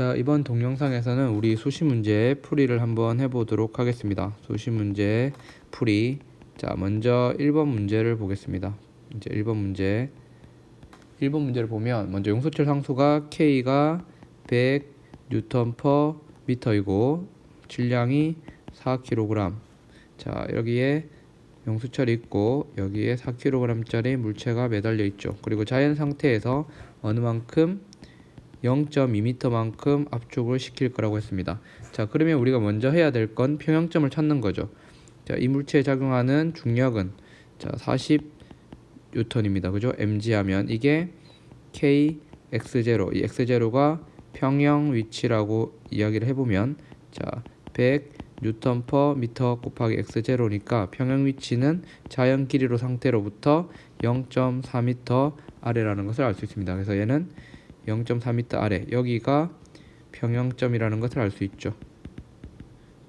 자, 이번 동영상에서는 우리 수시 문제 풀이를 한번 해보도록 하겠습니다. 수시 문제 풀이. 자, 먼저 1번 문제를 보겠습니다. 이제 1번 문제. 1번 문제를 보면 먼저 용수철 상수가 K가 100 뉴턴 퍼 미터이고 질량이 4kg. 자, 여기에 용수철이 있고 여기에 4kg짜리 물체가 매달려 있죠. 그리고 자연 상태에서 어느 만큼 0.2m만큼 압축을 시킬 거라고 했습니다. 자, 그러면 우리가 먼저 해야 될 건 평형점을 찾는 거죠. 자, 이 물체에 작용하는 중력은 자, 40N입니다. 그죠? mg 하면 이게 k x0, 이 x0가 평형 위치라고 이야기를 해보면 자, 100 뉴턴 퍼 미터 곱하기 x0니까 평형 위치는 자연 길이로 상태로부터 0.4m 아래라는 것을 알 수 있습니다. 그래서 얘는 0.4m 아래, 여기가 평형점이라는 것을 알 수 있죠.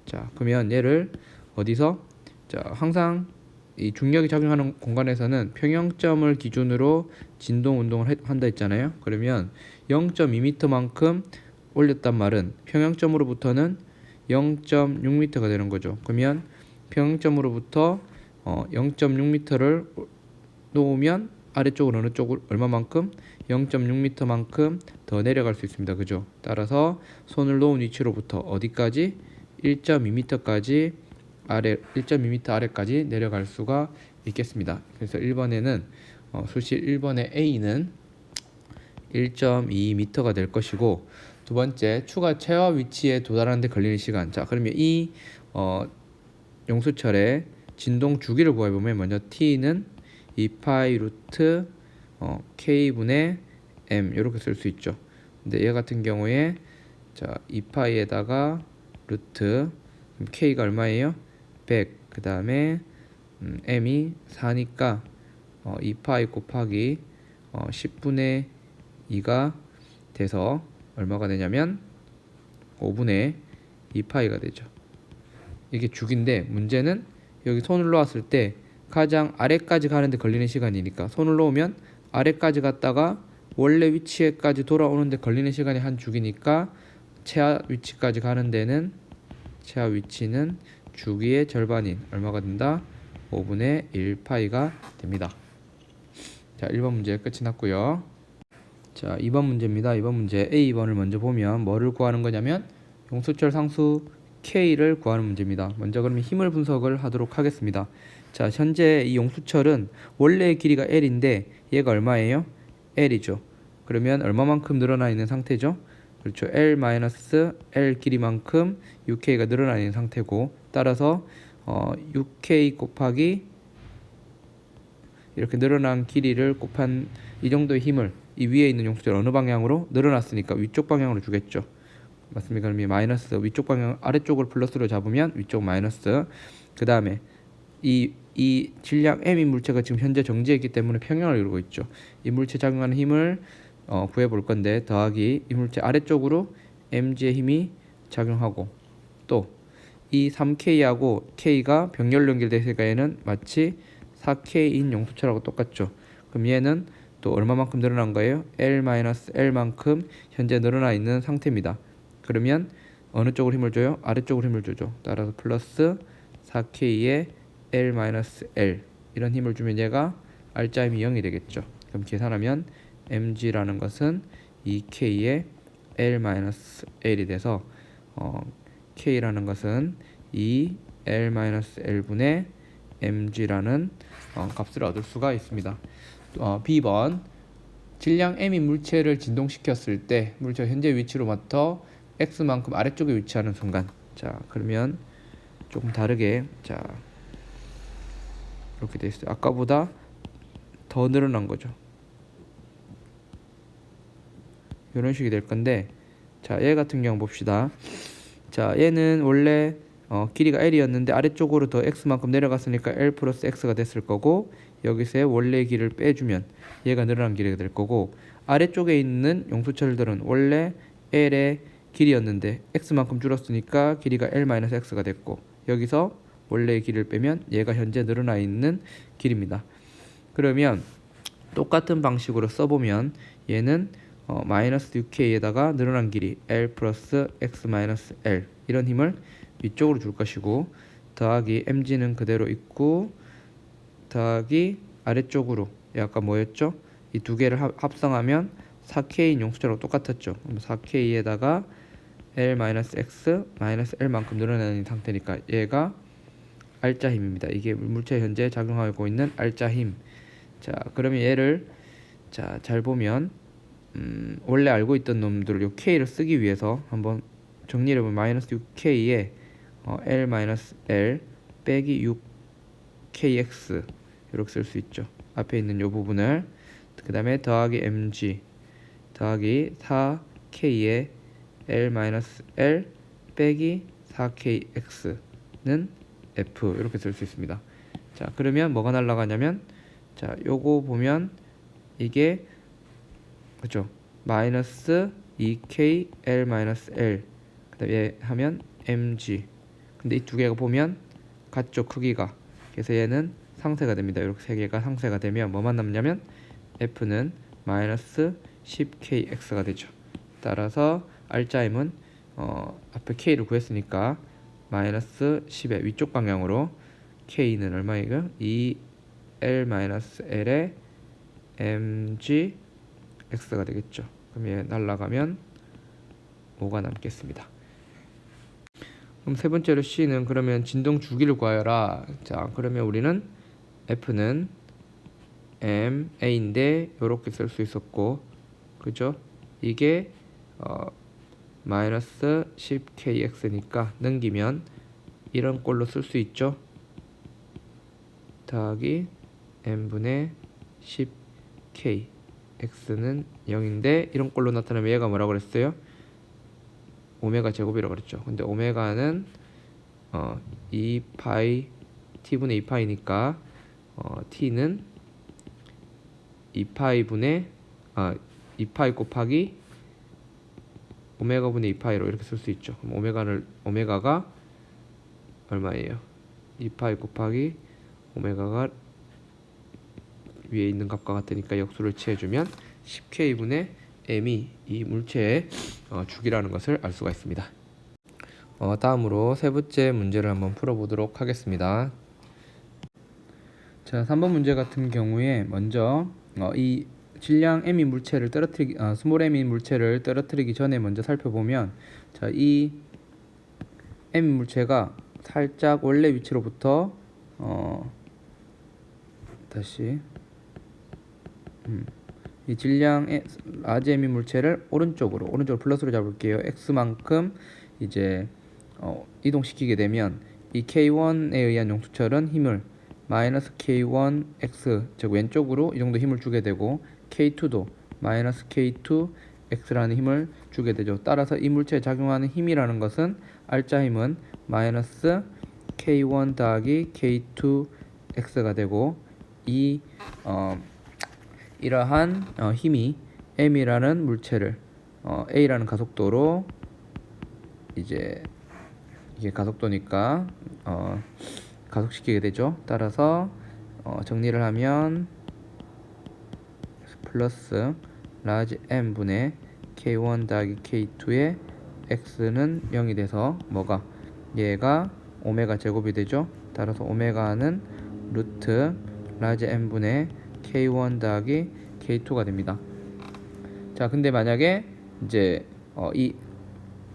자, 그러면 얘를 어디서? 자, 항상 이 중력이 작용하는 공간에서는 평형점을 기준으로 진동 운동을 한다 했잖아요. 그러면 0.2m만큼 올렸단 말은 평형점으로부터는 0.6m가 되는 거죠. 그러면 평형점으로부터 0.6m를 놓으면 아래쪽으로 어느 쪽을 얼마만큼? 0.6m만큼 더 내려갈 수 있습니다. 그죠? 따라서 손을 놓은 위치로부터 어디까지? 1.2m까지 1.2m 아래까지 내려갈 수가 있겠습니다. 그래서 1번에는 수시 1번의 A는 1.2m가 될 것이고, 두 번째 추가 체화 위치에 도달하는 데 걸리는 시간. 자, 그러면 이 용수철의 진동 주기를 구해보면 먼저 T는 2파이 루트 K분의 M 이렇게 쓸 수 있죠. 근데 얘 같은 경우에 자, 2파이에다가 루트 K가 얼마예요? 100. 그 다음에 M이 4니까 2파이 곱하기 10분의 2가 돼서 얼마가 되냐면 5분의 2파이가 되죠. 이게 주기인데 문제는 여기 손을 놓았을 때 가장 아래까지 가는데 걸리는 시간이니까 손을 놓으면 아래까지 갔다가 원래 위치에까지 돌아오는데 걸리는 시간이 한 주기니까 최하 위치까지 가는 데는 최하 위치는 주기의 절반인 얼마가 된다? 5분의 1파이가 됩니다. 자, 1번 문제 끝이 났고요. 자, 2번 문제입니다. 2번 문제 A번을 먼저 보면 뭐를 구하는 거냐면 용수철 상수 K를 구하는 문제입니다. 먼저 그러면 힘을 분석을 하도록 하겠습니다. 자, 현재 이 용수철은 원래의 길이가 L인데 얘가 얼마예요? L이죠. 그러면 얼마만큼 늘어나 있는 상태죠? 그렇죠. L-L 길이만큼 6K가 늘어나 있는 상태고, 따라서 6K 곱하기 이렇게 늘어난 길이를 곱한 이 정도의 힘을 이 위에 있는 용수철 어느 방향으로? 늘어났으니까 위쪽 방향으로 주겠죠. 맞습니까? 그럼 이 마이너스 위쪽 방향 아래쪽을 플러스로 잡으면 위쪽 마이너스. 그 다음에 이 질량 M인 물체가 지금 현재 정지해 있기 때문에 평형을 이루고 있죠. 이 물체 작용하는 힘을 구해 볼 건데 더하기 이 물체 아래쪽으로 mg의 힘이 작용하고 또 이 3K하고 K가 병렬로 연결되니까 얘는 마치 4K인 용수철하고 똑같죠. 그럼 얘는 또 얼마만큼 늘어난 거예요? L-L만큼 현재 늘어나 있는 상태입니다. 그러면 어느 쪽으로 힘을 줘요? 아래쪽으로 힘을 주죠. 따라서 플러스 4K의 L-L 이런 힘을 주면 얘가 R자 힘이 0이 되겠죠. 그럼 계산하면 mg라는 것은 2K의 L-L이 돼서 K라는 것은 2L-L분의 mg라는 값을 얻을 수가 있습니다. B번 질량 M인 물체를 진동시켰을 때 물체 현재 위치로부터 X만큼 아래쪽에 위치하는 순간. 자, 그러면 조금 다르게 자 이렇게 돼 있어요. 아까보다 더 늘어난 거죠. 이런 식이 될 건데, 자, 얘 같은 경우 봅시다. 자, 얘는 원래 길이가 L이었는데 아래쪽으로 더 X만큼 내려갔으니까 L 플러스 X가 됐을 거고, 여기서의 원래의 길이를 빼주면 얘가 늘어난 길이가 될 거고, 아래쪽에 있는 용수철들은 원래 L의 길이였는데 X만큼 줄었으니까 길이가 L-X가 됐고, 여기서 원래의 길이를 빼면 얘가 현재 늘어나 있는 길입니다. 그러면 똑같은 방식으로 써보면 얘는 마이너스 6k에다가 늘어난 길이 L 플러스 x 마이너스 L 이런 힘을 위쪽으로 줄 것이고, 더하기 mg는 그대로 있고, 더하기 아래쪽으로 아까 뭐였죠? 이 두 개를 합성하면 4k인 용수철하고 똑같았죠. 그럼 4k에다가 L-X 마이너스 L만큼 늘어나는 상태니까 얘가 R자 힘입니다. 이게 물체에 현재 작용하고 있는 R자 힘. 자, 그러면 얘를 잘 보면 원래 알고 있던 놈들을 요 K를 쓰기 위해서 한번 정리를 해보면 마이너스 6K에 L-L 빼기 6KX 이렇게 쓸 수 있죠. 앞에 있는 요 부분을 그 다음에 더하기 mg 더하기 4k에 L-L 빼기 4kx는 F 이렇게 쓸 수 있습니다. 자, 그러면 뭐가 날라가냐면, 자, 요거 보면 이게 그죠? 마이너스 2k L-L 그다음에 하면 mg. 근데 이 두 개가 보면 같죠, 크기가. 그래서 얘는 상쇄가 됩니다. 이렇게 세 개가 상쇄가 되면 뭐만 남냐면 F는 마이너스 10kx가 되죠. 따라서 R자임은 앞에 k를 구했으니까 마이너스 10의 위쪽 방향으로 k는 얼마이고 2L-L의 mg x가 되겠죠. 그럼 얘 날라가면 5가 남겠습니다. 그럼 세 번째로 C는 그러면 진동 주기를 구하여라. 자, 그러면 우리는 F는 M, A인데 이렇게 쓸 수 있었고, 그죠? 이게 마이너스 10kx니까 넘기면 이런 꼴로 쓸 수 있죠. 더하기 m분의 10k x는 0인데 이런 꼴로 나타나면 얘가 뭐라고 그랬어요? 오메가 제곱이라고 그랬죠. 근데 오메가는 2파이 t분의 2파이니까 t는 2파이 2파이 곱하기 오메가 분의 2파이로 이렇게 쓸 수 있죠. 그럼 오메가가 얼마예요? 2파이 곱하기 오메가가 위에 있는 값과 같으니까 역수를 취해주면 10k분의 m이 이 물체의 주기라는 것을 알 수가 있습니다. 다음으로 세 번째 문제를 한번 풀어보도록 하겠습니다. 자, 3번 문제 같은 경우에 먼저 이 질량 m인 물체를 스몰 m인 물체를 떨어뜨리기 전에 먼저 살펴보면, 자, 이 m 물체가 살짝 원래 위치로부터 이 질량의 라지 m인 물체를 오른쪽으로 플러스로 잡을게요. x만큼 이제 이동시키게 되면 이 k1에 의한 용수철은 힘을 마이너스 k1x 즉 왼쪽으로 이 정도 힘을 주게 되고, k2도 마이너스 k2x라는 힘을 주게 되죠. 따라서 이 물체에 작용하는 힘이라는 것은 R자 힘은 마이너스 k1 더하기 k2x가 되고, 이러한 힘이 m이라는 물체를 a라는 가속도로 이제 이게 가속도니까 가속시키게 되죠. 따라서 정리를 하면 플러스 라지 m분의 k1 더하기 k2의 x는 0이 돼서 뭐가 얘가 오메가 제곱이 되죠. 따라서 오메가는 루트 라지 m분의 k1 더하기 k2가 됩니다. 자, 근데 만약에 이제 이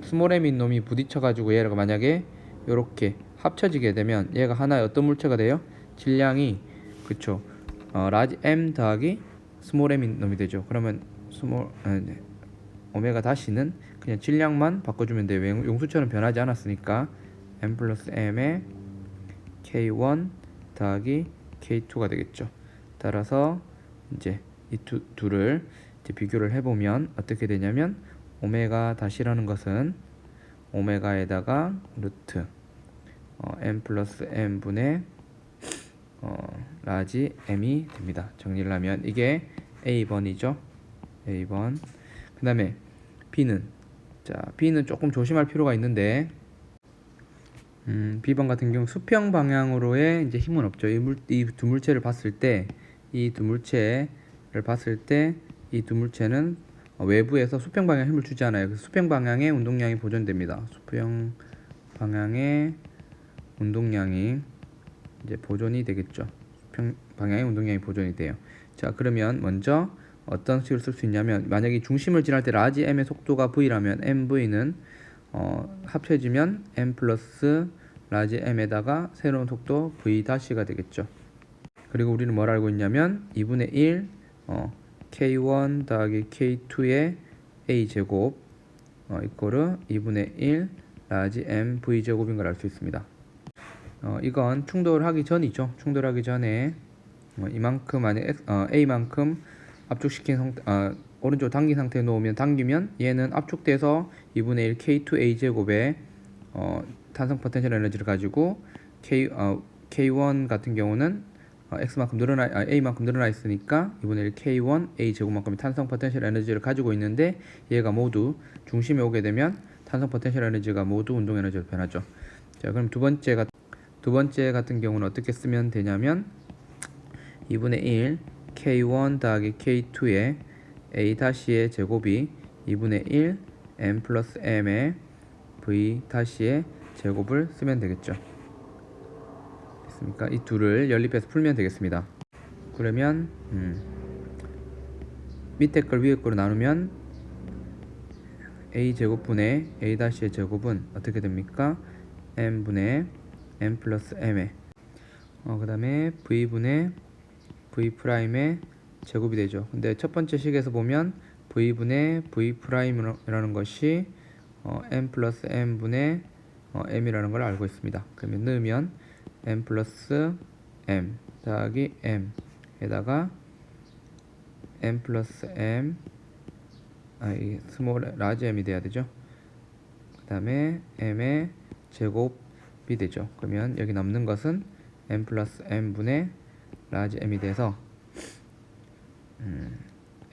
스몰 m인 놈이 부딪혀 가지고 얘가 만약에 이렇게 합쳐지게 되면 얘가 하나의 어떤 물체가 돼요? 질량이, 그쵸, 라지 m 더하기 스몰 m인 놈이 되죠. 그러면 오메가 다시는 그냥 질량만 바꿔주면 돼요. 용수처럼 변하지 않았으니까 m 플러스 m의 k1 더하기 k2가 되겠죠. 따라서 이제 이 둘을 이제 비교를 해보면 어떻게 되냐면, 오메가 다시라는 것은 오메가에다가 루트 m 플러스 m분의 라지 m이 됩니다. 정리를 하면 이게 A번이죠. A번. 그 다음에 B는, 자, B는 조금 조심할 필요가 있는데, B번 같은 경우 수평 방향으로의 이제 힘은 없죠. 이 두 물체를 봤을 때 이 두 물체는 외부에서 수평 방향 힘을 주지 않아요. 그래서 수평 방향의 운동량이 보존됩니다. 수평 방향의 운동량이 이제 보존이 되겠죠. 수평 방향의 운동량이 보존이 돼요. 자, 그러면 먼저 어떤 식으로 쓸 수 있냐면, 만약에 중심을 지날 때 라지 m의 속도가 v라면 mv는 합쳐지면 m 플러스 라지 m에다가 새로운 속도 v 다시가 되겠죠. 그리고 우리는 뭘 알고 있냐면 2분의 1 k1 더하기 k2의 a 제곱 이꼬르 2분의 1 라지 m v 제곱인 걸 알 수 있습니다. 이건 충돌하기 전이죠. 충돌하기 전에 이만큼 안에 a만큼 압축시킨 상태, 오른쪽 당긴 상태에 놓으면, 당기면 얘는 압축돼서 2분의 1 k2a 제곱의 탄성 포텐셜 에너지를 가지고 k1 같은 경우는 x만큼 a만큼 늘어나 있으니까 2분의 1 k1 a 제곱만큼의 탄성 포텐셜 에너지를 가지고 있는데, 얘가 모두 중심에 오게 되면 탄성 포텐셜 에너지가 모두 운동 에너지로 변하죠. 자, 그럼 두 번째 같은 경우는 어떻게 쓰면 되냐면 2분의 1 k1 더하기 k2의 a 다시의 제곱이 2분의 1 m 플러스 m의 v 다시의 제곱을 쓰면 되겠죠. 됐습니까? 이 둘을 연립해서 풀면 되겠습니다. 그러면 밑에 걸 위에 거로 나누면 a 제곱분의 a 다시의 제곱은 어떻게 됩니까? m분의 m 플러스 m의 그 다음에 v분의 v 프라임의 제곱이 되죠. 근데 첫 번째 식에서 보면 v분의 v 프라임이라는 것이 m 플러스 m분의 m이라는 걸 알고 있습니다. 그러면 넣으면 m 플러스 m 더하기 m 에다가 m 플러스 m 이 스몰 라지 m이 돼야 되죠. 그 다음에 m의 제곱이 되죠. 그러면 여기 남는 것은 m 플러스 m분의 라지 m이 돼서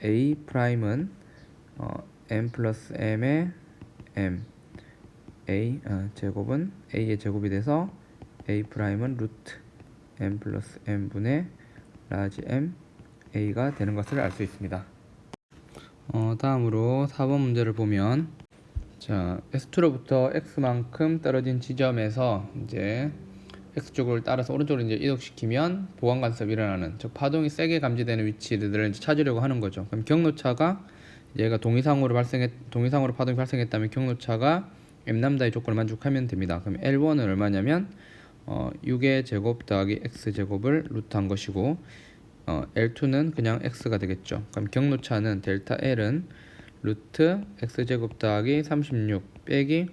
a 프라임은 m 플러스 m의 m a 제곱은 a의 제곱이 돼서 a 프라임은 루트 m 플러스 m분의 라지 m a가 되는 것을 알 수 있습니다. 다음으로 4번 문제를 보면, 자, S2로부터 X만큼 떨어진 지점에서 이제 X쪽을 따라서 오른쪽으로 이제 이동시키면 보강간섭이 일어나는, 즉 파동이 세게 감지되는 위치들을 이제 찾으려고 하는 거죠. 그럼 경로차가 얘가 동의상으로 파동이 발생했다면 경로차가 m람다의 조건을 만족하면 됩니다. 그럼 L1은 얼마냐면 6의 제곱 더하기 x 제곱을 루트한 것이고, L2는 그냥 x가 되겠죠. 그럼 경로차는 델타 L은 루트 x제곱 더하기 36 빼기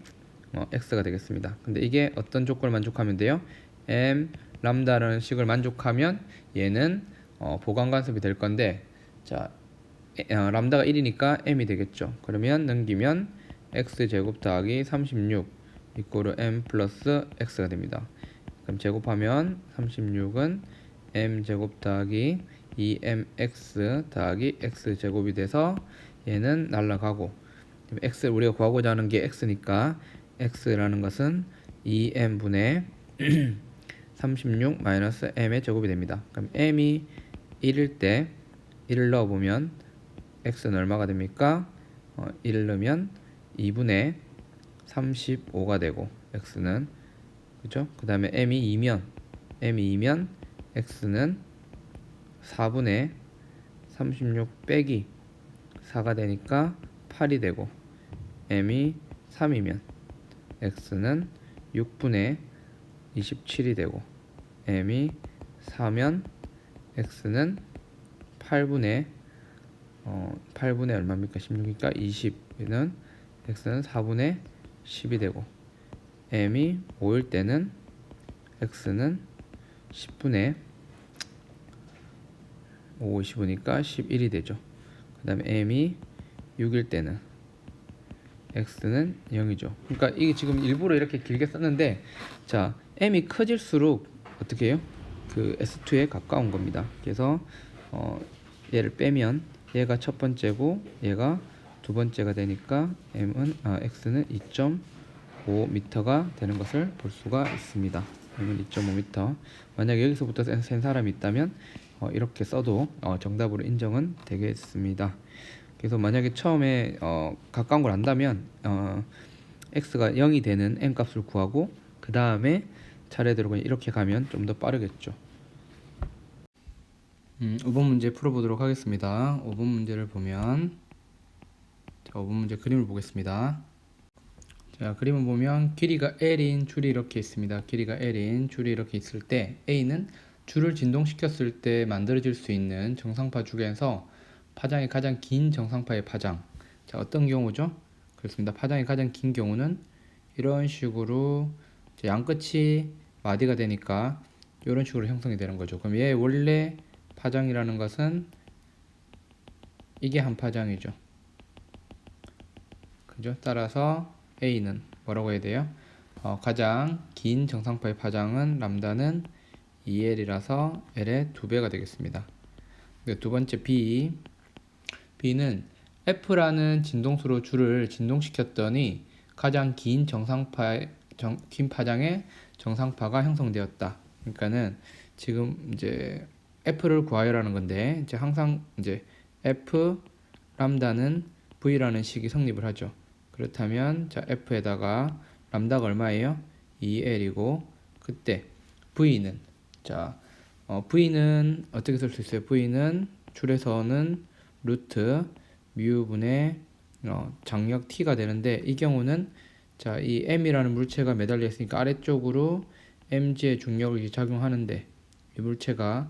x가 되겠습니다. 근데 이게 어떤 조건을 만족하면 돼요? m 람다라는 식을 만족하면 얘는 보강간섭이 될 건데, 자, 람다가 1이니까 m이 되겠죠. 그러면 넘기면 x제곱 더하기 36 이꼬르 m 플러스 x가 됩니다. 그럼 제곱하면 36은 m제곱 더하기 2mx 더하기 x제곱이 돼서 얘는 날라가고, x 우리가 구하고자 하는 게 x니까 x라는 것은 2m분의 36 마이너스 m의 제곱이 됩니다. 그럼 m이 1일 때 1을 넣어보면 x는 얼마가 됩니까? 1을 넣으면 2분의 35가 되고, x는 그죠? 그 다음에 m이 2면 x는 4분의 36 빼기 4가 되니까 8이 되고, m이 3이면 x는 6분의 27이 되고, m이 4면 x는 8분의 얼마입니까? 16이니까 20는 x는 4분의 10이 되고, m이 5일 때는 x는 10분의 5, 15니까 11이 되죠. 그 다음에 m이 6일 때는 x는 0이죠. 그러니까 이게 지금 일부러 이렇게 길게 썼는데, 자, m이 커질수록 어떻게 해요? 그 S2에 가까운 겁니다. 그래서 얘를 빼면 얘가 첫 번째고 얘가 두 번째가 되니까 x는 2.5m가 되는 것을 볼 수가 있습니다. m은 2.5m. 만약에 여기서부터 센 사람이 있다면 이렇게 써도 정답으로 인정은 되겠습니다. 그래서 만약에 처음에 가까운 걸 안다면 x가 0이 되는 m 값을 구하고 그 다음에 차례대로 그냥 이렇게 가면 좀 더 빠르겠죠. 5번 문제 풀어보도록 하겠습니다. 5번 문제를 보면, 자, 5번 문제 그림을 보겠습니다. 자, 그림을 보면 길이가 L인 줄이 이렇게 있습니다. 길이가 L인 줄이 이렇게 있을 때 A는 줄을 진동시켰을 때 만들어질 수 있는 정상파 중에서 파장이 가장 긴 정상파의 파장. 자, 어떤 경우죠? 그렇습니다. 파장이 가장 긴 경우는 이런 식으로 양 끝이 마디가 되니까 이런 식으로 형성이 되는 거죠. 그럼 얘 원래 파장이라는 것은 이게 한 파장이죠. 그죠? 따라서 A는 뭐라고 해야 돼요? 가장 긴 정상파의 파장은 람다는 2L이라서 L의 2배가 되겠습니다. 두 번째 B는 F라는 진동수로 줄을 진동시켰더니 가장 긴 긴 파장의 정상파가 형성되었다. 그러니까는 지금 이제 F를 구하여라는 건데 이제 항상 이제 F 람다는 V라는 식이 성립을 하죠. 그렇다면 자 F에다가 람다가 얼마예요? 2L이고 그때 V는 V는 어떻게 쓸 수 있어요? V는 줄에서는 루트 뮤분의 장력 T가 되는데 이 경우는 자 이 M이라는 물체가 매달려 있으니까 아래쪽으로 mg의 중력을 작용하는데 이 물체가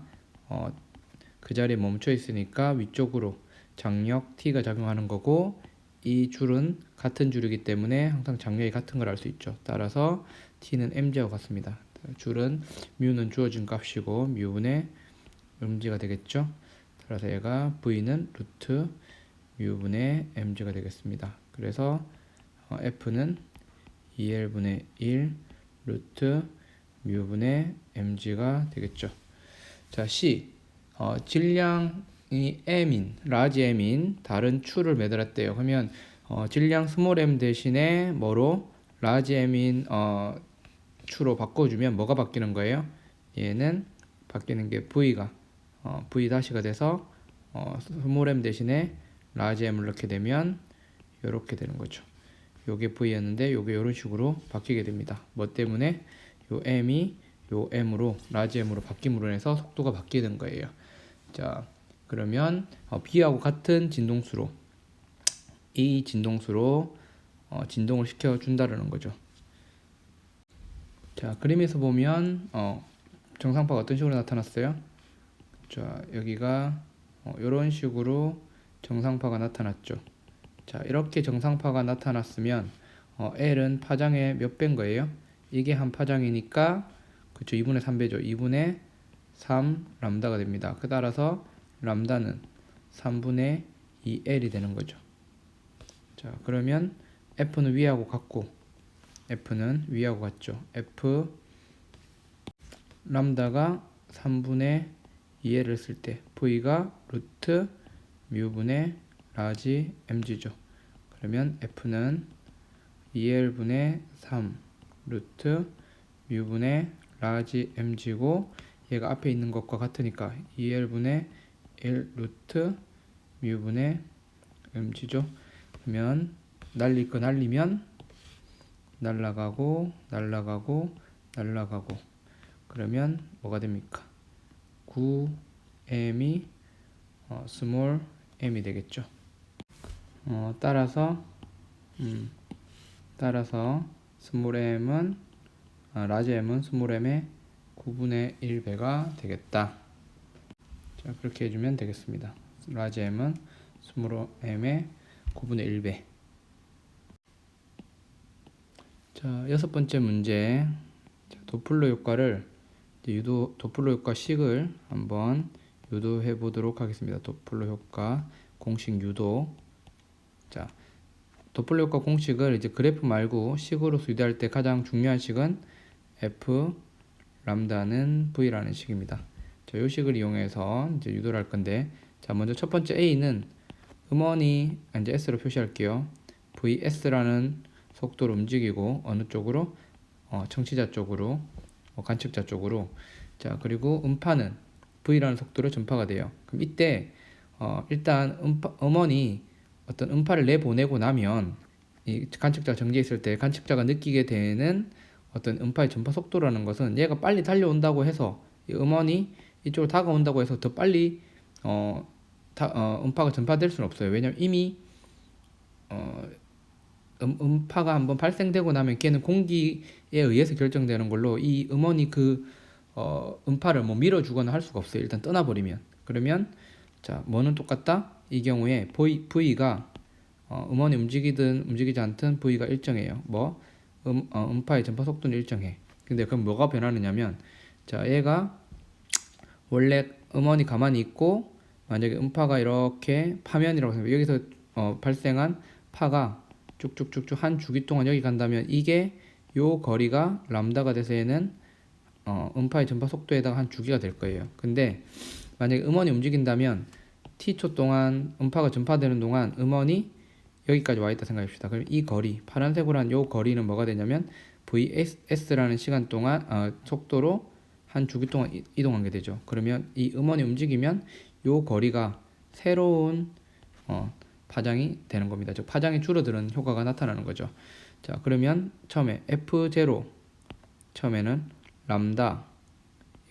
그 자리에 멈춰 있으니까 위쪽으로 장력 T가 작용하는 거고 이 줄은 같은 줄이기 때문에 항상 장력이 같은 걸 알 수 있죠. 따라서 T는 mg와 같습니다. 줄은 뮤는 주어진 값이고 뮤분의 mg가 되겠죠. 따라서 얘가 V는 루트 뮤분의 mg가 되겠습니다. 그래서 F는 2L분의 1 루트 뮤분의 mg가 되겠죠. 자, C. 질량이 라지 m인 다른 추를 매달았대요. 그러면 질량 스몰 m 대신에 뭐로 라지 m인 추로 바꿔주면 뭐가 바뀌는 거예요? 얘는 바뀌는 게 V가 V 다시가 돼서 스몰 m 대신에 라지 m을 넣게 되면 이렇게 되는 거죠. 요게 V였는데 요게 이런 식으로 바뀌게 됩니다. 뭐 때문에 요 M이 요 M으로 라지 M으로 바뀜으로 인해서 속도가 바뀌는 거예요. 자, 그러면 B하고 같은 진동수로 이 진동수로 진동을 시켜준다는 거죠. 자, 그림에서 보면 정상파가 어떤 식으로 나타났어요? 자, 여기가 이런 식으로 정상파가 나타났죠. 자, 이렇게 정상파가 나타났으면 L은 파장의 몇 배인 거예요? 이게 한 파장이니까 그쵸 2분의 3배죠. 2분의 3 람다가 됩니다. 그 따라서 람다는 3분의 2L이 되는 거죠. 자, 그러면 F는 위하고 같고 F는 위하고 같죠. F 람다가 3분의 2L을 쓸 때 V가 루트 뮤분의 라지 mg죠. 그러면 F는 2L분의 3 루트 뮤분의 라지 mg고 얘가 앞에 있는 것과 같으니까 2L분의 1 루트 뮤분의 mg죠. 그러면 날릴 거 날리면 날라가고 날라가고 날라가고 그러면 뭐가 됩니까? 9m이 스몰 m이 되겠죠. 따라서 스몰 m은 라지 m은 스몰 m의 9분의 1배가 되겠다. 자, 그렇게 해주면 되겠습니다. 라지 m은 스몰 m의 9분의 1배. 자, 여섯 번째 문제. 자, 도플러 효과를 도플러 효과 식을 한번 유도해 보도록 하겠습니다. 도플러 효과 공식 유도. 자, 도플러 효과 공식을 이제 그래프 말고 식으로 유도할 때 가장 중요한 식은 F 람다는 V라는 식입니다. 자, 이 식을 이용해서 이제 유도를 할 건데, 자, 먼저 첫 번째 A는 음원이 이제 S로 표시할게요. VS라는 속도로 움직이고 어느 쪽으로? 청취자 쪽으로, 관측자 쪽으로. 자, 그리고 음파는 V라는 속도로 전파가 돼요. 그럼 이때 일단 음원이 어떤 음파를 내보내고 나면 이 관측자가 정지해 있을 때 관측자가 느끼게 되는 어떤 음파의 전파 속도라는 것은 얘가 빨리 달려온다고 해서 이 음원이 이쪽으로 다가온다고 해서 더 빨리 음파가 전파될 수는 없어요. 왜냐면 이미 음파가 한번 발생되고 나면 걔는 공기에 의해서 결정되는 걸로 이 음원이 음파를 뭐 밀어주거나 할 수가 없어요. 일단 떠나버리면. 그러면 자 뭐는 똑같다? 이 경우에 V가 음원이 움직이든 움직이지 않든 V가 일정해요. 음파의 전파 속도는 일정해. 근데 그럼 뭐가 변하느냐면 자 얘가 원래 음원이 가만히 있고 만약에 음파가 이렇게 파면이라고 생각해 여기서 발생한 파가 쭉쭉쭉쭉 한 주기 동안 여기 간다면 이게 요 거리가 람다가 돼서 얘는 음파의 전파 속도에다가 한 주기가 될 거예요. 근데 만약에 음원이 움직인다면 t초 동안 음파가 전파되는 동안 음원이 여기까지 와 있다 생각합시다. 그럼 이 거리 파란색으로 한 요 거리는 뭐가 되냐면 vs라는 시간 동안 속도로 한 주기 동안 이동한 게 되죠. 그러면 이 음원이 움직이면 요 거리가 새로운 파장이 되는 겁니다. 즉 파장이 줄어드는 효과가 나타나는 거죠. 자 그러면 처음에 f0 처음에는 람다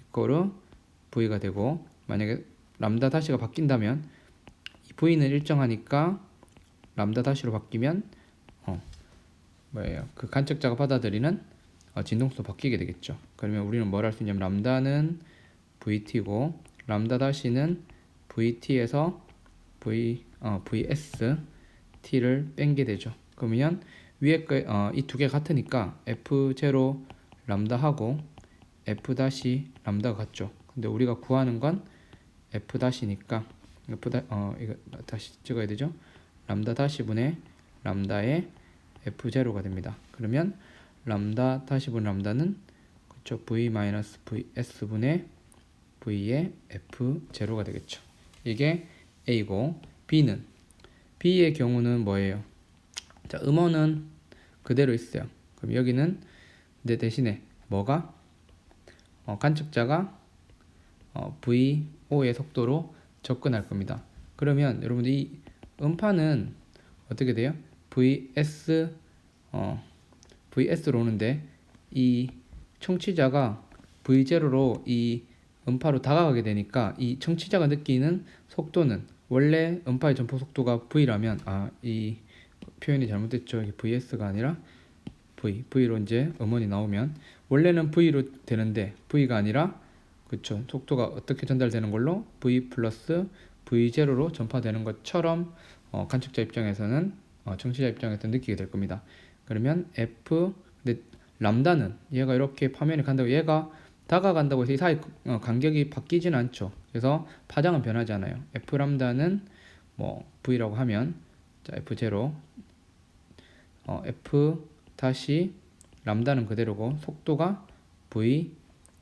이거를 v가 되고 만약에 람다 다시가 바뀐다면 이 v는 일정하니까 람다 다시로 바뀌면 그 관측자가 받아들이는 진동수도 바뀌게 되겠죠. 그러면 우리는 뭘 할 수 있냐면 람다는 vt고 람다 다시는 vt에서 vs t를 뺀게 되죠. 그러면 위에 이 두 개 같으니까 f0 람다하고 f 다시 람다가 같죠. 근데 우리가 구하는 건 f 다시니까 이거 다시 찍어야 되죠. 람다 다시 분의 람다의 f0가 됩니다. 그러면 람다 다시 분의 람다는 그쵸 v-vs 분의 v의 f0가 되겠죠. 이게 a고 b의 경우는 뭐예요? 자 음원은 그대로 있어요. 그럼 여기는 근데 대신에 뭐가 관측자가 vo의 속도로 접근할 겁니다. 그러면 여러분들 이 음파는 어떻게 돼요? vs로 오는데 이 청취자가 v0로 이 음파로 다가가게 되니까 이 청취자가 느끼는 속도는 원래 음파의 전파 속도가 v라면 이 표현이 잘못됐죠. 이게 vs가 아니라 v로 이제 음원이 나오면 원래는 v로 되는데 v가 아니라 그쵸 속도가 어떻게 전달되는 걸로 v 플러스 v0로 전파되는 것처럼 관측자 입장에서는 청취자 입장에서 느끼게 될 겁니다. 그러면 근데 람다는 얘가 이렇게 파면이 간다고 얘가 다가간다고 해서 이 사이 간격이 바뀌지는 않죠. 그래서 파장은 변하지 않아요. f 람다는 v라고 하면 자 f0 f 다시 람다는 그대로고 속도가 v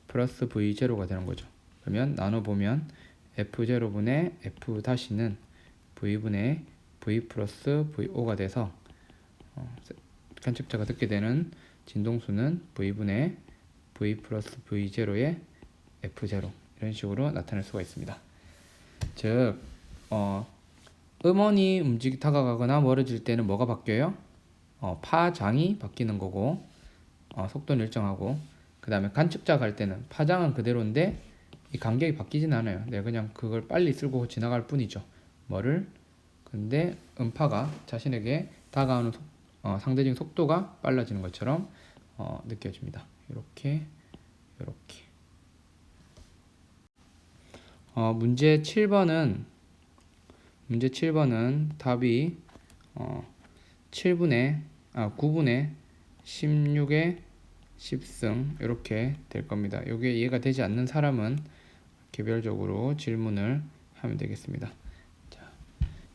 플러스 v0가 되는 거죠. 그러면 나눠보면 f0분의 f 다시는 v분의 v 플러스 vo가 돼서 관측자가 듣게 되는 진동수는 v분의 v 플러스 v0의 f0 이런 식으로 나타낼 수가 있습니다. 즉 음원이 다가가거나 멀어질 때는 뭐가 바뀌어요? 파장이 바뀌는 거고 속도는 일정하고 그 다음에 관측자 갈 때는 파장은 그대로인데 이 간격이 바뀌진 않아요. 내가 그냥 그걸 빨리 쓸고 지나갈 뿐이죠. 근데 음파가 자신에게 다가오는 상대적인 속도가 빨라지는 것처럼 느껴집니다. 이렇게 문제 7번은 답이 9분의 16의 10승 이렇게 될 겁니다. 이게 이해가 되지 않는 사람은 개별적으로 질문을 하면 되겠습니다. 자,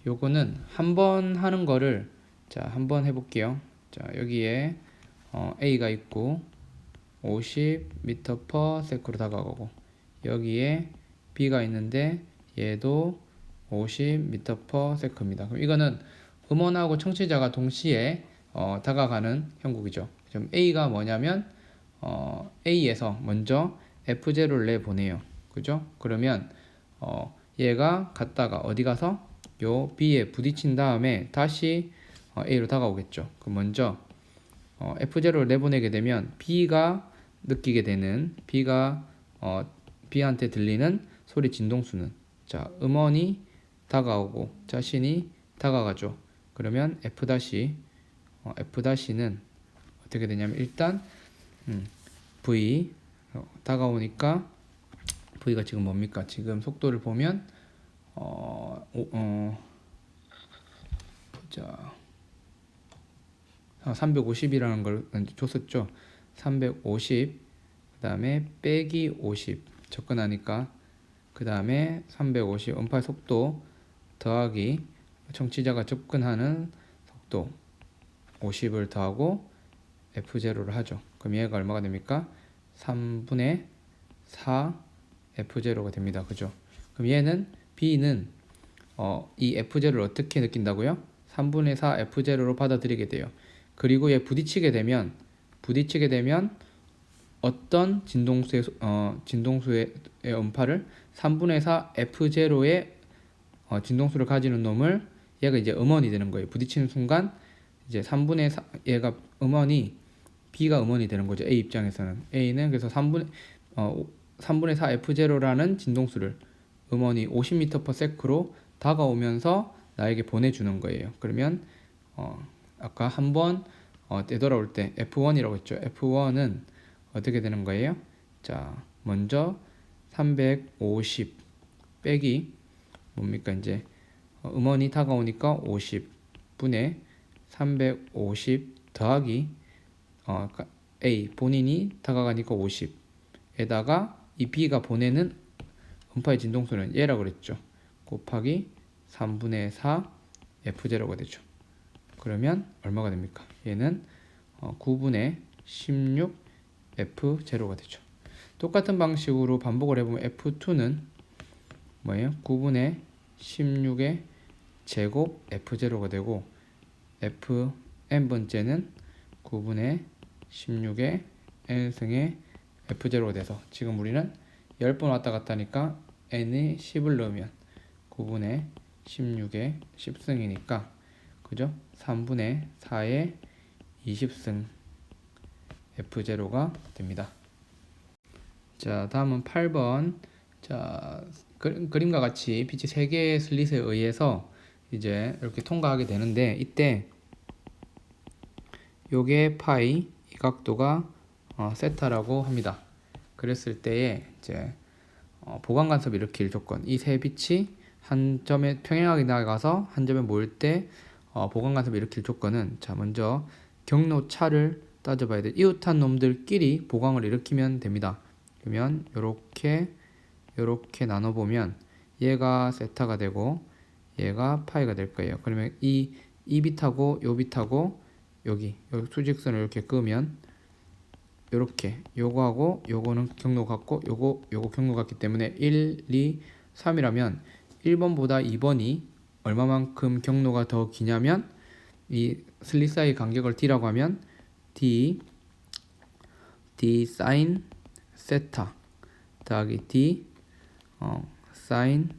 요거는 한 번 하는 거를 한번 해볼게요. 자, 여기에 A가 있고 50m/s로 다가가고 여기에 B가 있는데 얘도 50m/s입니다. 그럼 이거는 음원하고 청취자가 동시에 다가가는 형국이죠. 그럼 A가 뭐냐면 A에서 먼저 F0를 내보내요. 그죠? 그러면 얘가 갔다가 어디 가서 요 B에 부딪힌 다음에 다시 A로 다가오겠죠. 그럼 먼저 F0를 내보내게 되면 B가 느끼게 되는 B한테 들리는 소리 진동수는 자 음원이 다가오고 자신이 다가가죠. 그러면 F-는 어떻게 되냐면 일단 V 다가오니까 V가 지금 뭡니까? 지금 속도를 보면 보자 350이라는 걸 줬었죠. 350 그 다음에 빼기 50 접근하니까 그 다음에 350 음파의 속도 더하기 청취자가 접근하는 속도 50을 더하고 F0를 하죠. 그럼 얘가 얼마가 됩니까? 3분의 4 F0가 됩니다. 그죠? 그럼 얘는 B는 이 F0를 어떻게 느낀다고요? 3분의 4 F0로 받아들이게 돼요. 그리고 얘 부딪히게 되면 어떤 진동수의 음파를 3분의 4 F0의 진동수를 가지는 놈을 얘가 이제 음원이 되는 거예요. 부딪히는 순간 이제 3분의 4 얘가 음원이 B가 음원이 되는 거죠. A 입장에서는 A는 그래서 3분의 4 F0라는 진동수를 음원이 50m/s로 다가오면서 나에게 보내주는 거예요. 그러면 아까 한번 되돌아올 때 F1이라고 했죠. F1은 어떻게 되는 거예요? 자, 먼저 350 빼기 뭡니까? 이제 음원이 다가오니까 50분의 350 더하기 A 본인이 다가가니까 50에다가 이 B가 보내는 음파의 진동수는 얘라고 그랬죠. 곱하기 3분의 4 F0가 되죠. 그러면 얼마가 됩니까? 얘는 9분의 16 F0가 되죠. 똑같은 방식으로 반복을 해보면 F2는 뭐예요? 9분의 16의 제곱 F0가 되고 Fn번째는 9분의 16의 n승의 F0가 돼서 지금 우리는 10번 왔다 갔다 하니까 n이 10을 넣으면 9분의 16의 10승이니까 그죠? 3분의 4의 20승 F0가 됩니다. 자, 다음은 8번. 자, 그림과 같이 빛이 3개의 슬릿에 의해서 이제 이렇게 통과하게 되는데 이때 요게 파이, 이 각도가 세타라고 합니다. 그랬을 때에 이제 보강 간섭을 일으킬 조건, 이 세 빛이 한 점에 평행하게 나가서 한 점에 모일 때 보강 간섭을 일으킬 조건은 자 먼저 경로 차를 따져봐야 돼. 이웃한 놈들끼리 보강을 일으키면 됩니다. 그러면 요렇게 나눠보면 얘가 세타가 되고 얘가 파이가 될 거예요. 그러면 이 빛하고 요 빛하고 여기 수직선을 이렇게 그으면 요렇게 요거하고 요거는 경로 같고 요거 경로 같기 때문에 1, 2, 3이라면 1번보다 2번이 얼마만큼 경로가 더 기냐면 이 슬릿 사이 간격을 D라고 하면 D sin 세타 더하기 D sin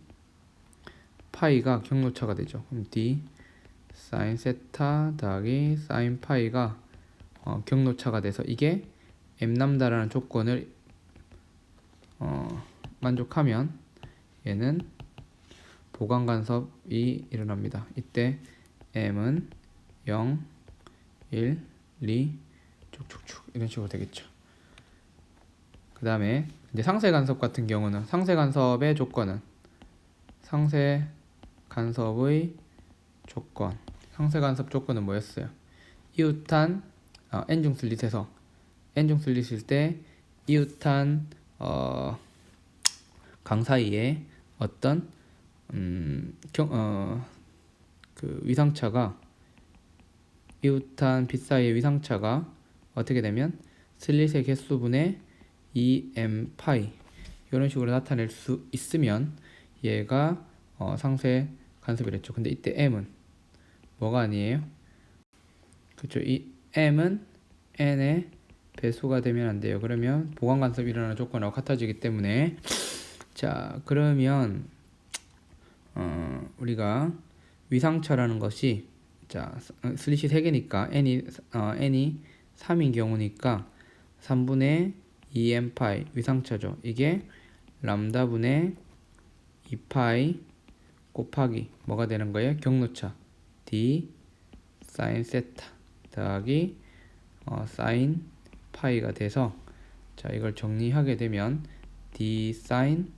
파이가 경로차가 되죠. 그럼 D sin 세타 더하기 sin 파이가 경로차가 돼서 이게 m람다라는 조건을 만족하면 얘는 보강 간섭이 일어납니다. 이때 m은 0, 1, 2 쭉쭉쭉 이런 식으로 되겠죠. 그 다음에 이제 상세 간섭 같은 경우는 상세 간섭의 조건은 상세 간섭의 조건 상세 간섭 조건은 뭐였어요? 이웃한 n중 슬릿에서 n중 슬릿일 때 이웃한 강 사이에 어떤 그 위상차가 이웃한 빛 사이의 위상차가 어떻게 되면 슬릿의 개수분의 2m 파이 이런 식으로 나타낼 수 있으면 얘가 상세 간섭이랬죠. 근데 이때 m은 뭐가 아니에요? 그렇죠. 이 m은 n의 배수가 되면 안 돼요. 그러면 보강 간섭이 일어나는 조건하고 같아지기 때문에 자 그러면 우리가 위상차라는 것이 자 슬릿이 3개니까 n이 3인 경우니까 3분의 2n 파이 위상차죠. 이게 람다분의 2파이 곱하기 뭐가 되는 거예요? 경로차 d 사인 세타 더하기 사인 파이가 돼서 자 이걸 정리하게 되면 d 사인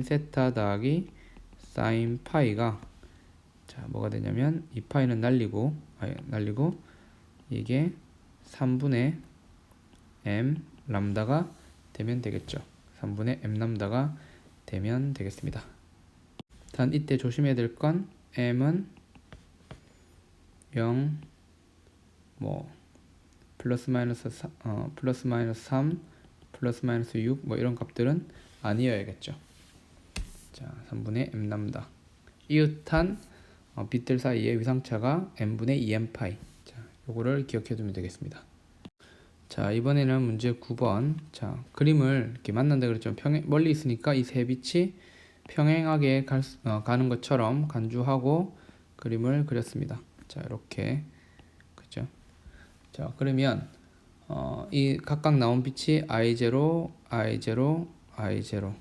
세타 더하기 사인 파이가 자 뭐가 되냐면 이 파이는 날리고 이게 3분의 m 람다가 되면 되겠죠. 3분의 m 람다가 되면 되겠습니다. 단 이때 조심해야 될 건 m은 0 플러스 마이너스 3 플러스 마이너스 6 이런 값들은 아니어야겠죠. 자 3분의 m 람다 이웃한 빛들 사이의 위상차가 n분의 2n 파이. 자 요거를 기억해 두면 되겠습니다. 자 이번에는 문제 9번. 자 그림을 이렇게 만난다 그랬죠. 멀리 있으니까 이 세 빛이 평행하게 가는 것처럼 간주하고 그림을 그렸습니다. 자 이렇게 그죠. 자 그러면 이 각각 나온 빛이 I0, I0, I0.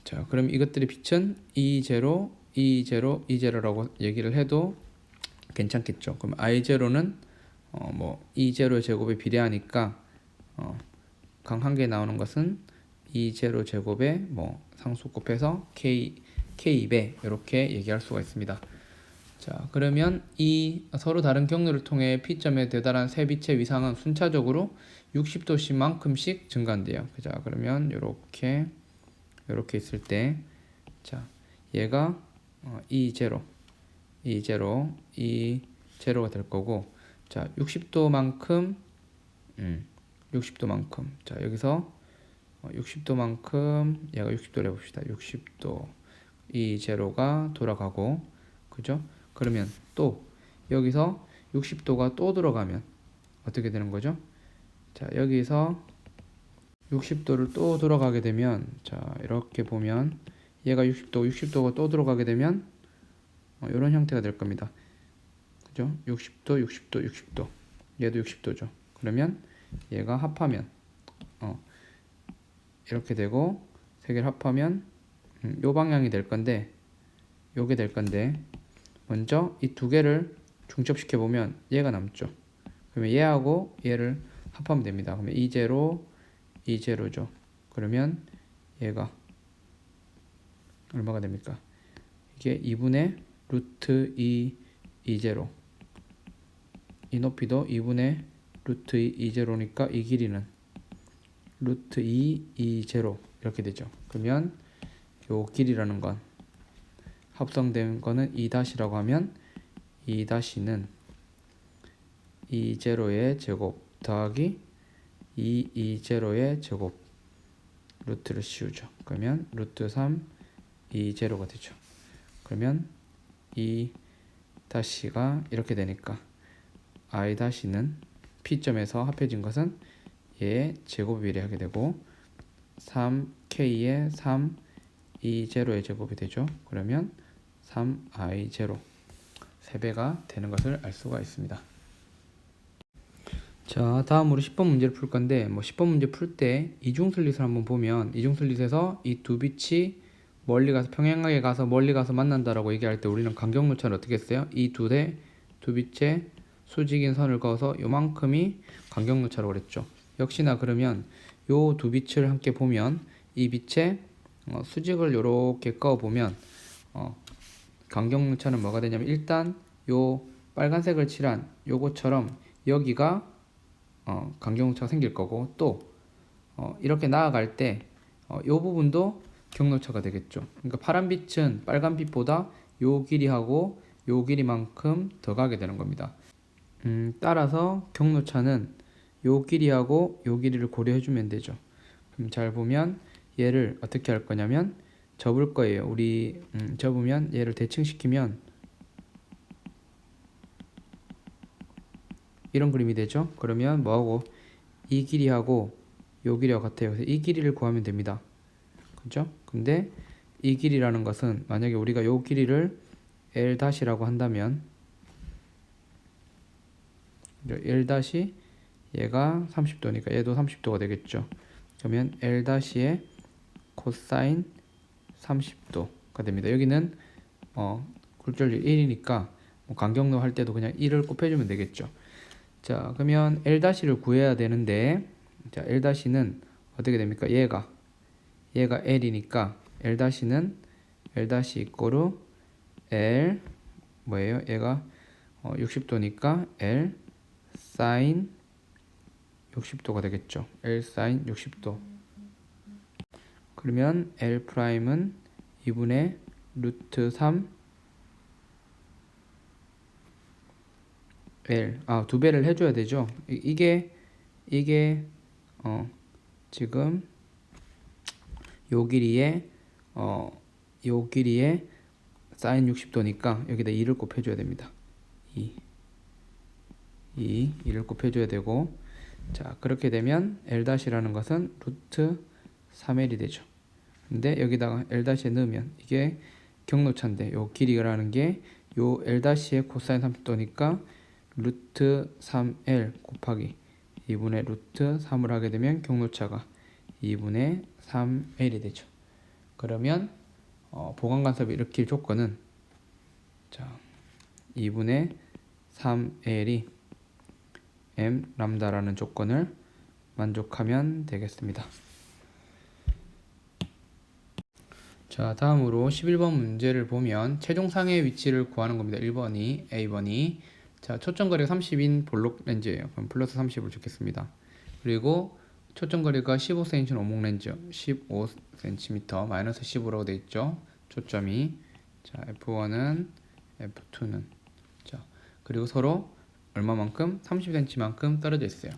자 그럼 이것들의 빛은 E0, E0, E0라고 얘기를 해도 괜찮겠죠. 그럼 I0는 E0 제곱에 비례하니까 강 한 개 나오는 것은 E0 제곱에 상수 곱해서 K2배 이렇게 얘기할 수가 있습니다. 자 그러면 이 서로 다른 경로를 통해 P점에 도달한 세 빛의 위상은 순차적으로 60도씩만큼씩 증가한대요. 자 그러면 이렇게 있을 때 자 얘가 E0가 될 거고 자 60도만큼 자 여기서 60도만큼 얘가 60도를 해봅시다. 60도 E0가 돌아가고 그죠? 그러면 또 여기서 60도가 또 들어가면 어떻게 되는 거죠? 자 여기서 60도를 또 들어가게 되면 자 이렇게 보면 얘가 60도가 또 들어가게 되면 이런 형태가 될 겁니다. 그죠? 60도 얘도 60도죠. 그러면 얘가 합하면 이렇게 되고 세 개를 합하면 요 방향이 될 건데 요게 될 건데 먼저 이 두 개를 중첩시켜 보면 얘가 남죠. 그러면 얘하고 얘를 합하면 됩니다. 그러면 E0죠. 그러면 얘가 얼마가 됩니까? 이게 2분의 루트 2E0 이 높이도 2분의 루트 2E0니까 이 길이는 루트 2E0 이렇게 되죠. 그러면 요 길이라는 건 합성된 거는 2-라고 하면 2-는 E0의 제곱 더하기 2E0의 제곱 루트를 씌우죠. 그러면 루트 3 E0가 되죠. 그러면 E-가 이렇게 되니까 I-는 P점에서 합해진 것은 얘의 제곱에 비례하게 되고 3K의 3 E0의 제곱이 되죠. 그러면 3I0 3배가 되는 것을 알 수가 있습니다. 자 다음으로 10번 문제를 풀 건데 10번 문제 풀 때 이중슬릿을 한번 보면 이중슬릿에서 이 두 빛이 멀리 가서 평행하게 가서 멀리 가서 만난다라고 얘기할 때 우리는 간격노차를 어떻게 했어요? 이 두 빛의 수직인 선을 그어서 요만큼이 간격노차라고 그랬죠. 역시나 그러면 요 두 빛을 함께 보면 이 빛의 수직을 요렇게 그어 보면 간격노차는 뭐가 되냐면 일단 요 빨간색을 칠한 요것처럼 여기가 간격노차가 생길 거고 또 이렇게 나아갈 때 요 부분도 경로차가 되겠죠. 그러니까 파란 빛은 빨간 빛보다 요 길이하고 요 길이만큼 더 가게 되는 겁니다. 따라서 경로차는 요 길이하고 요 길이를 고려해 주면 되죠. 그럼 잘 보면 얘를 어떻게 할 거냐면 접을 거예요. 우리 접으면 얘를 대칭시키면 이런 그림이 되죠. 그러면 뭐하고 이 길이하고 요 길이와 같아요. 그래서 이 길이를 구하면 됩니다. 그죠? 근데 이 길이라는 것은 만약에 우리가 요 길이를 L-라고 한다면 L- 얘가 30도니까 얘도 30도가 되겠죠. 그러면 L-의 코사인 30도가 됩니다. 여기는 굴절률 1이니까 간격로 할 때도 그냥 1을 곱해주면 되겠죠. 자, 그러면 L-를 구해야 되는데, 자, L-는 어떻게 됩니까? 얘가 L이니까 L-는 L- 이꼬르 L 뭐예요? 얘가 60도니까 L 사인 60도가 되겠죠. L 사인 60도. 그러면 L 프라임은 2분의 루트 3 L 두 배를 해줘야 되죠. 이게 지금 요 길이에 요 길이에 사인 60도니까 여기다 2를 곱해줘야 됩니다. 2를 곱해줘야 되고, 자, 그렇게 되면 L-라는 것은 루트 3L이 되죠. 근데 여기다가 L-에 넣으면 이게 경로차인데 요 길이라는 게 요 L-의 코사인 30도니까 루트 3L 곱하기 2분의 루트 3을 하게 되면 경로차가 2분의 3L이 되죠. 그러면 보강간섭이 일으킬 조건은, 자, 2분의 3L이 m 람다라는 조건을 만족하면 되겠습니다. 자, 다음으로 11번 문제를 보면 최종상의 위치를 구하는 겁니다. 1번이 A번이, 자, 초점거리가 30인 볼록 렌즈예요. 그럼 플러스 30을 적겠습니다. 그리고 초점거리가 15cm는 오목 렌즈 15cm 마이너스 15라고 되어 있죠. 초점이. 자, F1은 F2는, 자, 그리고 서로 얼마만큼? 30cm만큼 떨어져 있어요.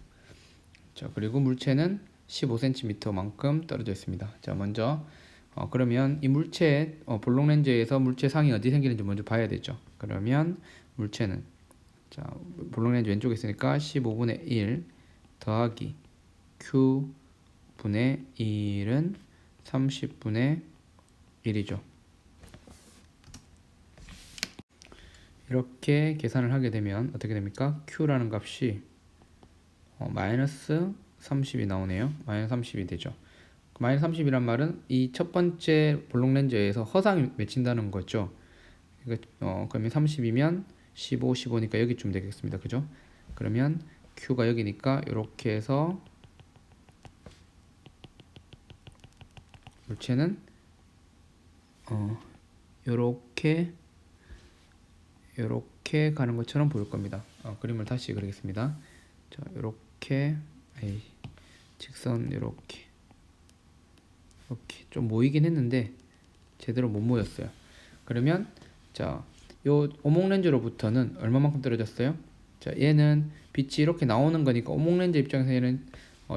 자, 그리고 물체는 15cm만큼 떨어져 있습니다. 자, 먼저 그러면 이 물체 볼록 렌즈에서 물체 상이 어디 생기는지 먼저 봐야 되죠. 그러면 물체는, 자, 볼록 렌즈 왼쪽에 있으니까 15분의 1 더하기 Q분의 1은 30분의 1이죠. 이렇게 계산을 하게 되면 어떻게 됩니까? Q라는 값이 마이너스 30이 나오네요. 마이너스 30이 되죠. 마이너스 30이란 말은 이 첫 번째 볼록 렌즈에서 허상이 맺힌다는 거죠. 그러면 30이면 15, 15니까 여기쯤 되겠습니다. 그죠? 그러면 Q가 여기니까 이렇게 해서 물체는 요렇게 가는 것처럼 보일 겁니다. 그림을 다시 그리겠습니다. 자, 요렇게 직선 이렇게 좀 모이긴 했는데 제대로 못 모였어요. 그러면, 자, 요 오목 렌즈로부터는 얼마만큼 떨어졌어요? 자, 얘는 빛이 이렇게 나오는 거니까 오목 렌즈 입장에서 얘는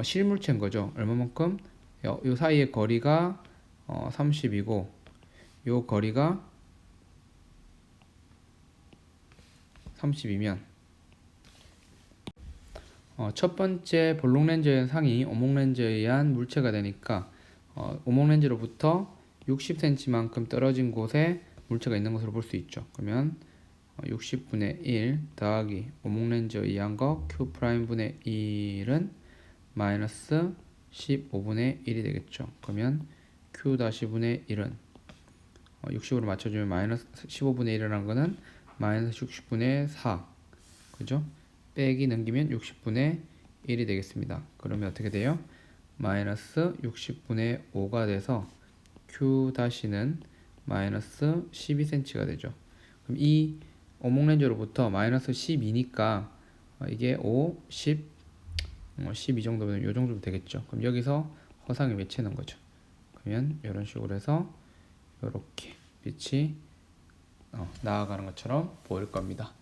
실물체인 거죠. 얼마만큼? 요 사이의 거리가 30이고 요 거리가 30이면 첫 번째 볼록 렌즈의 상이 오목 렌즈에 의한 물체가 되니까 오목 렌즈로부터 60cm만큼 떨어진 곳에 물체가 있는 것으로 볼 수 있죠. 그러면 60분의 1 더하기 오목 렌즈에 의한 거 Q'분의 1은 마이너스 15분의 1이 되겠죠. 그러면 Q-분의 1은 60으로 맞춰주면 마이너스 15분의 1이라는 거는 마이너스 60분의 4, 그죠? 빼기 넘기면 60분의 1이 되겠습니다. 그러면 어떻게 돼요? 마이너스 60분의 5가 돼서 Q-는 마이너스 12cm가 되죠. 그럼 이 오목 렌즈로부터 마이너스 12니까 이게 5, 10, 12 정도면 요 정도 되겠죠. 그럼 여기서 허상이 맺히는 거죠. 그러면 이런 식으로 해서 이렇게 빛이 나아가는 것처럼 보일 겁니다.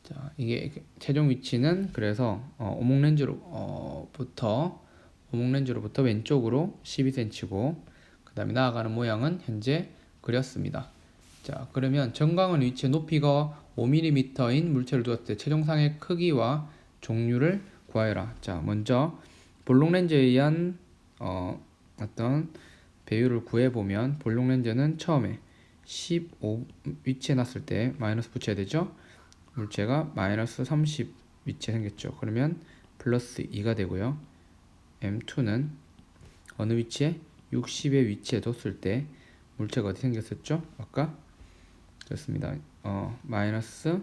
자, 이게 최종 위치는 그래서 오목 렌즈로부터 왼쪽으로 12cm고 그 다음에 나아가는 모양은 현재 그렸습니다. 자, 그러면 정광원 위치의 높이가 5mm인 물체를 두었을 때 최종상의 크기와 종류를 구하여라. 자, 먼저 볼록 렌즈에 의한 어떤 배율을 구해보면 볼록 렌즈는 처음에 15 위치에 놨을 때 마이너스 붙여야 되죠. 물체가 마이너스 30 위치에 생겼죠. 그러면 플러스 2가 되고요. M2는 어느 위치에? 60의 위치에 뒀을 때 물체가 어디 생겼었죠? 아까 그렇습니다. 마이너스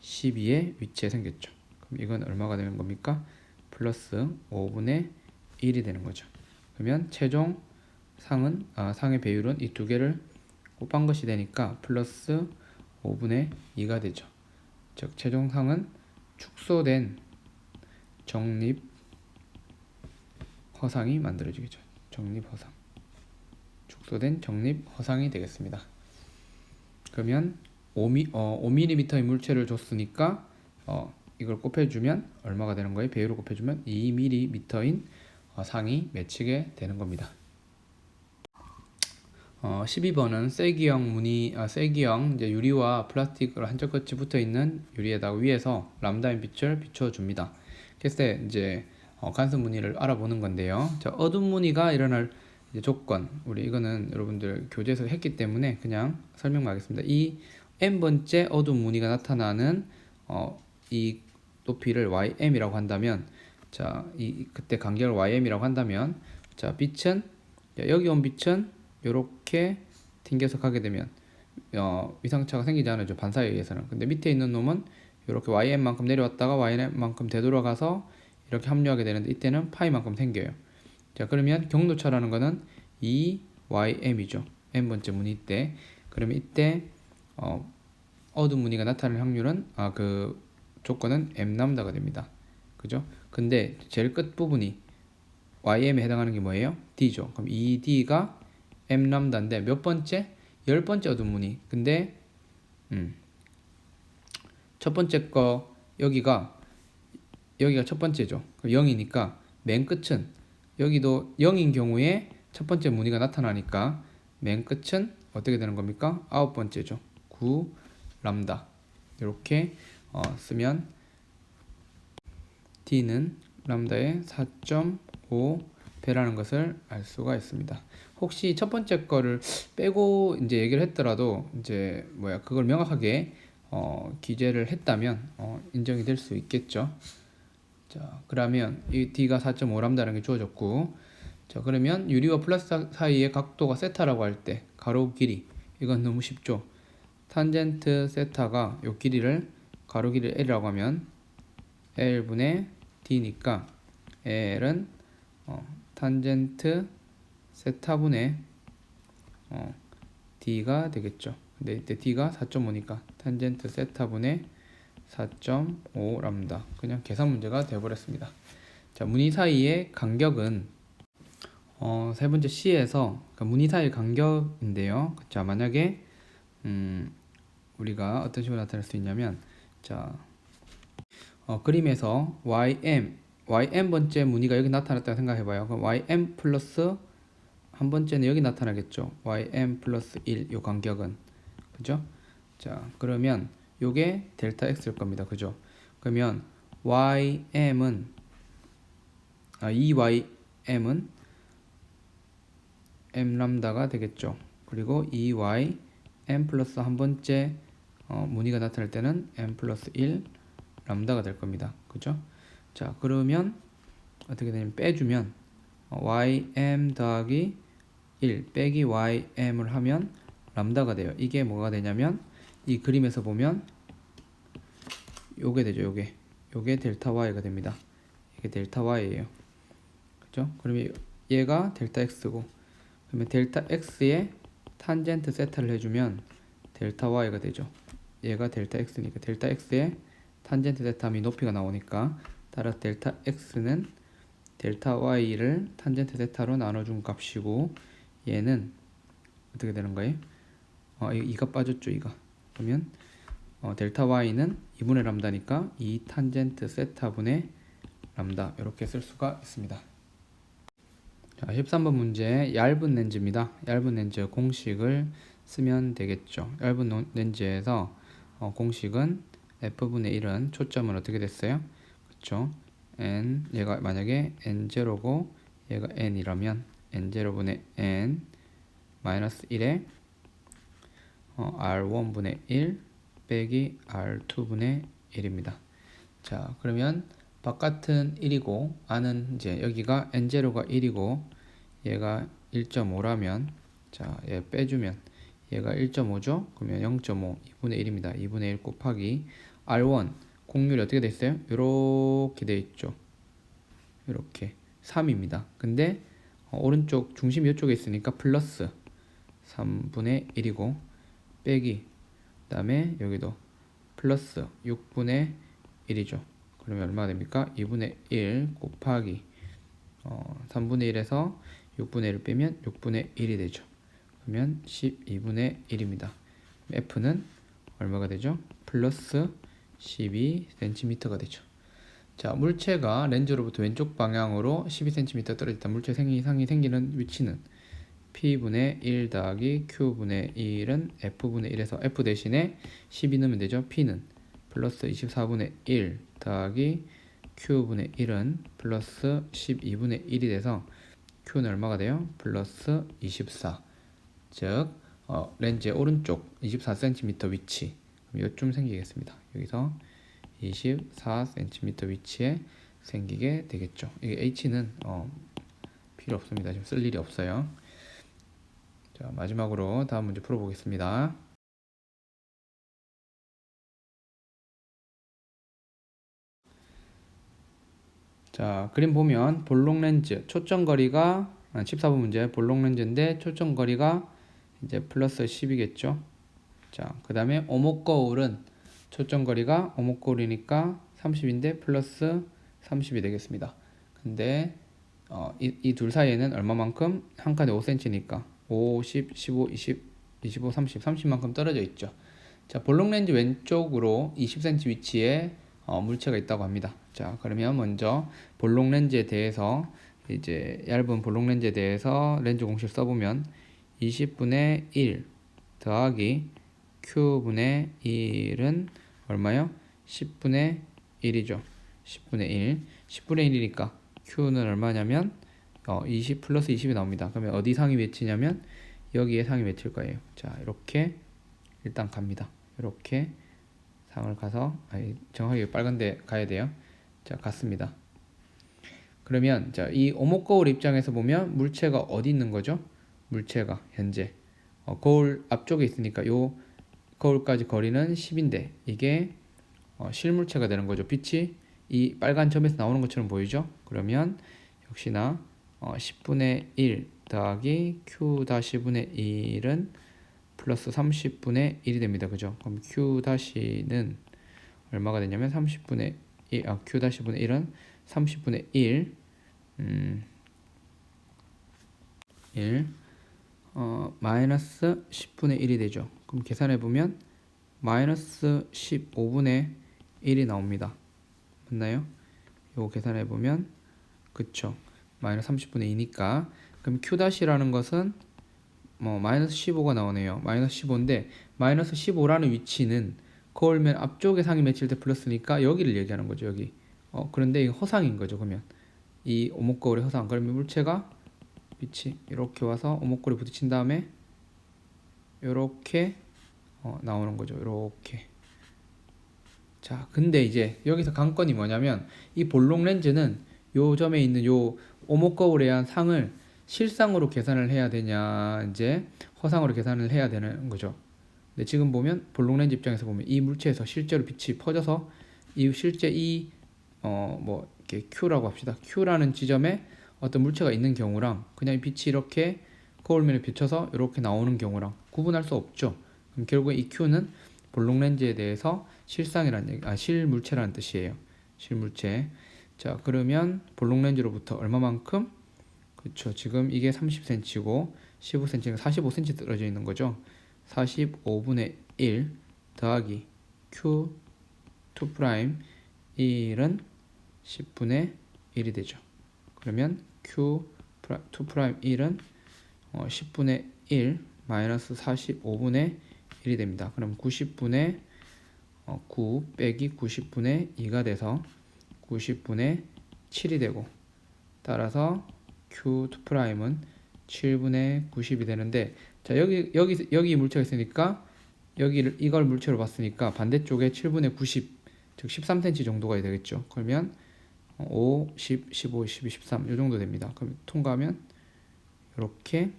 12의 위치에 생겼죠. 그럼 이건 얼마가 되는 겁니까? 플러스 5분의 1이 되는 거죠. 그러면 최종 상의 배율은 이 두 개를 곱한 것이 되니까 플러스 5분의 2가 되죠. 즉 최종 상은 축소된 정립 허상이 만들어지겠죠. 정립 허상. 축소된 정립 허상이 되겠습니다. 그러면 5mm의 물체를 줬으니까 이걸 곱해주면 얼마가 되는 거예요? 배율을 곱해주면 2mm인 상이 맺히게 되는 겁니다. 12번은 쐐기형 이제 유리와 플라스틱으로 한쪽 끝이 붙어 있는 유리에다가 위에서 람다인 빛을 비춰줍니다. 그래서 이제 간섭 무늬를 알아보는 건데요. 자, 어두운 무늬가 일어날 이제 조건, 우리 이거는 여러분들 교재에서 했기 때문에 그냥 설명만 하겠습니다. 이 n번째 어두운 무늬가 나타나는 이 높이를 ym이라고 한다면, 자, 그때 간격을 ym이라고 한다면, 자, 빛은 여기 온 빛은 이렇게 튕겨서 가게 되면 위상차가 생기지 않죠. 반사에 의해서는. 근데 밑에 있는 놈은 이렇게 ym만큼 내려왔다가 ym만큼 되돌아가서 이렇게 합류하게 되는데 이때는 파이만큼 생겨요. 자, 그러면 경도차라는 거는 2ym이죠. n번째 무늬 때. 그러면 이때 어두운 무늬가 나타날 확률은 그 조건은 m람다가 됩니다. 그죠? 근데 제일 끝 부분이 ym에 해당하는 게 뭐예요? d죠. 그럼 이 d가 m람다인데 몇 번째? 10번째 어두운 무늬. 근데 첫 번째 거 여기가 첫 번째죠. 0이니까 맨 끝은 여기도 0인 경우에 첫 번째 무늬가 나타나니까 맨 끝은 어떻게 되는 겁니까? 9번째죠. 9 람다. 이렇게 쓰면 d는 람다의 4.5 배라는 것을 알 수가 있습니다. 혹시 첫 번째 거를 빼고 이제 얘기를 했더라도 이제 그걸 명확하게 기재를 했다면 인정이 될 수 있겠죠. 자, 그러면 이 d가 4.5람다라는 게 주어졌고, 자, 그러면 유리와 플라스틱 사이의 각도가 세타라고 할 때 가로 길이, 이건 너무 쉽죠. 탄젠트 세타가 요 길이를 가로 길이 l이라고 하면 l분의 d니까 l은 탄젠트 세타분의 d가 되겠죠. 근데 이때 d가 4.5니까 탄젠트 세타분의 4.5 람다. 그냥 계산 문제가 되어버렸습니다. 자, 무늬 사이의 간격은 세 번째 C에서 그러니까 무늬 사이의 간격인데요. 자, 만약에 우리가 어떤 식으로 나타낼 수 있냐면, 자, 그림에서 ym 번째 무늬가 여기 나타났다고 생각해봐요. 그럼 ym 플러스 한 번째는 여기 나타나겠죠. ym 플러스 1, 요 간격은. 그죠? 자, 그러면 요게 델타 x일 겁니다. 그죠? 그러면 ym은 이 ym은 m 람다가 되겠죠. 그리고 이 m 플러스 한 번째 무늬가 나타날 때는 m 플러스 1 람다가 될 겁니다. 그죠? 자, 그러면 어떻게 되냐면 빼주면 ym 더하기 1 빼기 ym을 하면 람다가 돼요. 이게 뭐가 되냐면 이 그림에서 보면 요게 되죠. 요게 델타 y가 됩니다. 이게 델타 y예요. 그죠? 그러면 얘가 델타 x고, 그러면 델타 x에 탄젠트 세타를 해주면 델타 y가 되죠. 얘가 델타 x니까 델타 x에 탄젠트 세타함이 높이가 나오니까 따라서 델타 x는 델타 y를 탄젠트 세타로 나눠준 값이고, 얘는 어떻게 되는 거예요? 이가 빠졌죠. 이가. 그러면 델타 y는 2분의 람다니까 2 탄젠트 세타분의 람다, 이렇게 쓸 수가 있습니다. 자, 13번 문제, 얇은 렌즈입니다. 얇은 렌즈 공식을 쓰면 되겠죠. 얇은 렌즈에서 공식은 f분의 1은 초점은 어떻게 됐어요? 그렇죠. n, 얘가 만약에 n0고 얘가 n이라면 n0분의 n 마이너스 1에 R1분의 1 빼기 R2분의 1입니다. 자, 그러면 바깥은 1이고 안은 이제 여기가 n0가 1이고 얘가 1.5라면 자, 얘 빼주면 얘가 1.5죠? 그러면 0.5 2분의 1입니다. 2분의 1 곱하기 R1 공률이 어떻게 돼 있어요? 요렇게 돼 있죠. 요렇게 3입니다. 근데 오른쪽 중심이 이쪽에 있으니까 플러스 3분의 1이고 빼기 그 다음에 여기도 플러스 6분의 1이죠. 그러면 얼마가 됩니까? 2분의 1 곱하기 3분의 1에서 6분의 1을 빼면 6분의 1이 되죠. 그러면 12분의 1입니다. F는 얼마가 되죠? 플러스 12cm가 되죠. 자, 물체가 렌즈로부터 왼쪽 방향으로 12cm 떨어졌다. 물체 이상이 생기는 위치는 P분의 1 더하기 Q분의 1은 F분의 1에서 F 대신에 12 넣으면 되죠. P는 플러스 24분의 1 더하기 Q분의 1은 플러스 12분의 1이 돼서 Q는 얼마가 돼요? 플러스 24. 즉 렌즈의 오른쪽 24cm 위치 요쯤 생기겠습니다. 여기서 24cm 위치에 생기게 되겠죠. 이게 H는 필요 없습니다. 지금 쓸 일이 없어요. 자, 마지막으로 다음 문제 풀어보겠습니다. 자, 그림 보면 볼록 렌즈 초점거리가 14번 문제 볼록 렌즈인데 초점거리가 이제 플러스 10이겠죠. 자, 그 다음에 오목 거울은 초점거리가 오목 거울이니까 30인데 플러스 30이 되겠습니다. 근데 이 둘 사이에는 얼마만큼? 한 칸에 5cm니까 5, 10, 15, 20, 25, 30, 30만큼 떨어져 있죠. 자, 볼록 렌즈 왼쪽으로 20cm 위치에 물체가 있다고 합니다. 자, 그러면 먼저 볼록 렌즈에 대해서 이제 얇은 볼록 렌즈에 대해서 렌즈 공式써보면 20분의 1 더하기 Q분의 1은 얼마요? 10분의 1이죠. 10분의 1. 10분의 1이니까 Q는 얼마냐면 20 플러스 20이 나옵니다. 그러면 어디 상이 맺히냐면 여기에 상이 맺힐 거예요. 자, 이렇게 일단 갑니다. 이렇게 상을 가서 정확하게 빨간 데 가야 돼요. 자, 갔습니다. 그러면 자, 이 오목 거울 입장에서 보면 물체가 어디 있는 거죠? 물체가 현재 거울 앞쪽에 있으니까 요 거울까지 거리는 10인데 이게 실물체가 되는 거죠. 빛이 이 빨간 점에서 나오는 것처럼 보이죠? 그러면 역시나 10분의 1 더하기 Q-분의 1은 플러스 30분의 1이 됩니다. 그죠? 그럼 Q-는 얼마가 되냐면 30분의 1, Q-분의 1은 30분의 1 마이너스 10분의 1이 되죠. 그럼 계산해보면 마이너스 15분의 1이 나옵니다. 맞나요? 요거 계산해보면 그쵸. 마이너스 30분의 2니까 그럼 Q'라는 것은 마이너스 15가 나오네요. 마이너스 15인데 마이너스 15라는 위치는 거울면 앞쪽에 상이 맺힐 때 플러스니까 여기를 얘기하는 거죠. 여기. 그런데 이거 허상인 거죠. 그러면 이 오목 거울의 허상. 그러면 물체가 빛이 이렇게 와서 오목거울에 부딪힌 다음에 이렇게 나오는 거죠. 이렇게. 자, 근데 이제 여기서 관건이 뭐냐면 이 볼록 렌즈는 요 점에 있는 요 오목 거울에 의한 상을 실상으로 계산을 해야 되냐 이제 허상으로 계산을 해야 되는 거죠. 근데 지금 보면 볼록 렌즈 입장에서 보면 이 물체에서 실제로 빛이 퍼져서 이 실제 이렇게 Q라고 합시다. Q라는 지점에 어떤 물체가 있는 경우랑 그냥 빛이 이렇게 거울면에 비쳐서 이렇게 나오는 경우랑 구분할 수 없죠. 그럼 결국에 이 Q는 볼록 렌즈에 대해서 실상이라는 얘기, 실물체라는 뜻이에요. 실물체. 자, 그러면 볼록 렌즈로부터 얼마만큼? 그렇죠. 지금 이게 30cm고 15cm가 45cm 떨어져 있는 거죠. 45분의 1 더하기 Q 2' 1은 10분의 1이 되죠. 그러면 Q 2'1은 10분의 1 마이너스 45분의 1이 됩니다. 그럼 90분의 9 빼기 90분의 2가 돼서 90분의 7이 되고 따라서 Q2'은 7분의 90이 되는데 자, 여기 물체가 있으니까 여기를 이걸 물체로 봤으니까 반대쪽에 7분의 90, 즉 13cm 정도가 되겠죠. 그러면 5, 10, 15, 12, 13 이 정도 됩니다. 그럼 통과하면 이렇게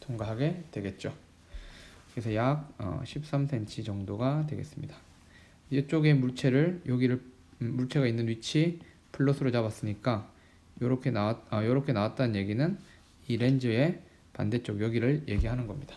통과하게 되겠죠. 그래서 약 13cm 정도가 되겠습니다. 이쪽에 물체를 여기를 물체가 있는 위치 플러스로 잡았으니까 요렇게 나왔다는 얘기는 이 렌즈의 반대쪽 여기를 얘기하는 겁니다.